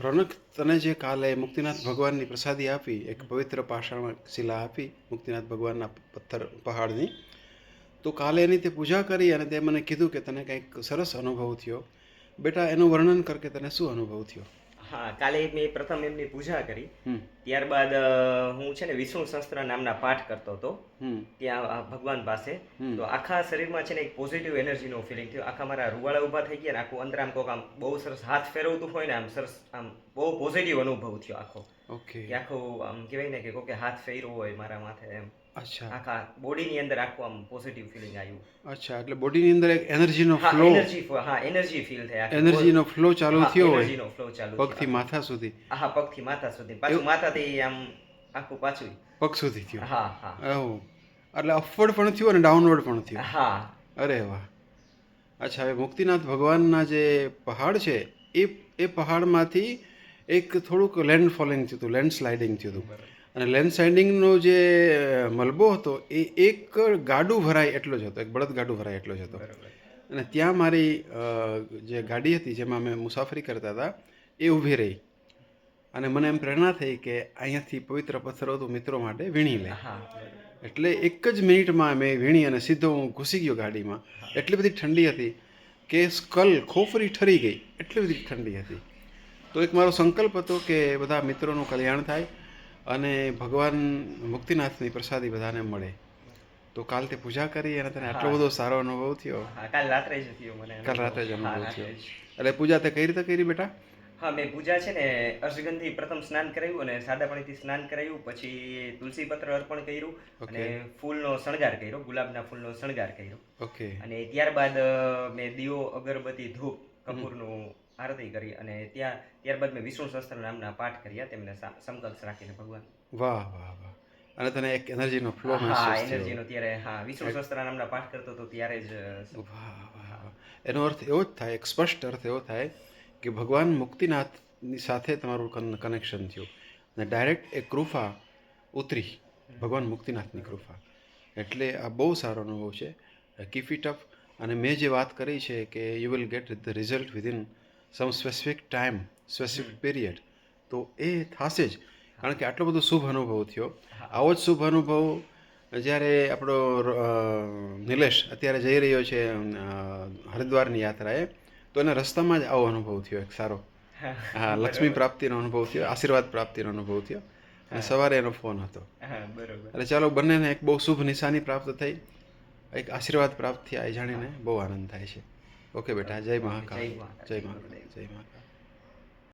રોનક, તને જે કાલે મુક્તિનાથ ભગવાનની પ્રસાદી આપી, એક પવિત્ર પાષાણ શિલા આપી મુક્તિનાથ ભગવાનના પથ્થર પહાડની, તો કાલે એની તે પૂજા કરી અને તે મને કીધું કે તને કંઈક સરસ અનુભવ થયો. બેટા, એનું વર્ણન કર કે તને શું અનુભવ થયો. હા, કાલે મેં પ્રથમ એમની પૂજા કરી. હમ ત્યારબાદ હું છે ને વિષ્ણુ સહસ્ત્ર નામના પાઠ કરતો હતો હમ ત્યાં ભગવાન પાસે. હમ તો આખા શરીરમાં છે ને એક પોઝિટિવ એનર્જીનો ફિલિંગ થયો. આખા મારા રૂવાળા ઊભા થઈ ગયા ને આખું અંદર આમ કોક આમ બહુ સરસ હાથ ફેરવતું હોય ને આમ સરસ આમ બહુ પોઝિટિવ અનુભવ થયો આખો. ઓકે. કે આખું આમ કહેવાય ને કે કોકે હાથ ફેર્યો હોય મારા માથે એમ. અચ્છા. આખા બોડીની અંદર આખું આમ પોઝિટિવ ફિલિંગ આવ્યું. અચ્છા, એટલે બોડીની અંદર એક એનર્જીનો હા, ફ્લો, એનર્જી ફીલ થાય. એનર્જીનો ફ્લો ચાલુ થયો હોય એનર્જીનો ફ્લો ચાલુ પગથી માથા સુધી. હા, પગથી માથા સુધી, પાછું માથાથી આમ આખું પાછું. પગ સુધી થયું. હા હા. એવું એટલે અપવર્ડ પણ થયું અને ડાઉનવર્ડ પણ થયું. હા. અરે વાહ. અચ્છા, હવે મુક્તિનાથ ભગવાનના જે પહાડ છે એ પહાડમાંથી એક થોડુંક લેન્ડ ફોલિંગ થયું હતું, લેન્ડ સ્લાઇડિંગ થયું હતું. અને લેન્ડ સ્લાઇડિંગનો જે મલબો હતો એ એક ગાડું ભરાય એટલો જ હતો, એક બળદ ગાડું ભરાય એટલો જ હતો. અને ત્યાં મારી જે ગાડી હતી જેમાં અમે મુસાફરી કરતા હતા એ ઊભી રહી અને મને એમ પ્રેરણા થઈ કે અહીંયાથી પવિત્ર પથ્થરો તું મિત્રો માટે વીણી લે. એટલે એક જ મિનિટમાં મેં વીણી અને સીધો હું ઘૂસી ગયો ગાડીમાં. એટલી બધી ઠંડી હતી કે સ્કલ ખોફરી ઠરી ગઈ, એટલી બધી ઠંડી હતી. તો એક મારો સંકલ્પ હતો કે બધા મિત્રોનું કલ્યાણ થાય અને ભગવાન મુક્તિનાથની પ્રસાદી બધાને મળે. તો કાલ તે પૂજા કરી અને તને આટલો બધો સારો અનુભવ થયો. કાલ રાત્રે જ થયો મને. કાલ રાત્રે જ અનુભવ થયો. એટલે પૂજા તે કઈ રીતે કરી બેટા? હા, મેં પૂજા છે ને અર્શગંધી પ્રથમ સ્નાન કરાવ્યું અને સાદા પાણીથી સ્નાન કરાવ્યું, પછી તુલસી પત્ર અર્પણ કર્યું અને ફૂલનો શણગાર કર્યો, ગુલાબના ફૂલનો શણગાર કર્યો. ઓકે. અને ત્યારબાદ મેં દીવો, અગરબત્તી, ધૂપ, કપૂરનું આરતી કરી અને ત્યારબાદ મેં વિષ્ણુ સહસ્ત્ર નામના પાઠ કર્યા તેમને સમકક્ષ રાખીને ભગવાન. વાહ વાહ વાહ. અને તને એક એનર્જીનો ફ્લો હા, મહેસૂસ થયો. એનર્જીનો ત્યારે હા વિષ્ણુ સહસ્ત્ર નામના પાઠ કરતો હતો ત્યારે જ. વાહ વાહ વાહ. એનો અર્થ એવો જ થાય, એક સ્પષ્ટ અર્થ એવો થાય કે ભગવાન મુક્તિનાથની સાથે તમારું કનેક્શન થયું અને ડાયરેક્ટ એ કૃપા ઉતરી, ભગવાન મુક્તિનાથની કૃપા. એટલે આ બહુ સારો અનુભવ છે. Keep it up. અને મેં જે વાત કરી છે કે you will get the result within some specific time, specific period, તો એ થશે જ. કારણ કે આટલો બધો શુભ અનુભવ થયો. આવો જ શુભ અનુભવ જ્યારે આપણો નિલેશ અત્યારે જઈ રહ્યો છે હરિદ્વારની યાત્રાએ, તો એને રસ્તામાં જ આવો અનુભવ થયો એક સારો. હા, લક્ષ્મી પ્રાપ્તિનો અનુભવ થયો, આશીર્વાદ પ્રાપ્તિનો અનુભવ થયો અને સવારે એનો ફોન હતો. એટલે ચાલો, બંનેને એક બહુ શુભ નિશાની પ્રાપ્ત થઈ, એક આશીર્વાદ પ્રાપ્ત થયા એ જાણીને બહુ આનંદ થાય છે. ઓકે બેટા, જય મહાકાલ. જય મહાકાલ. જય મહાકાલ.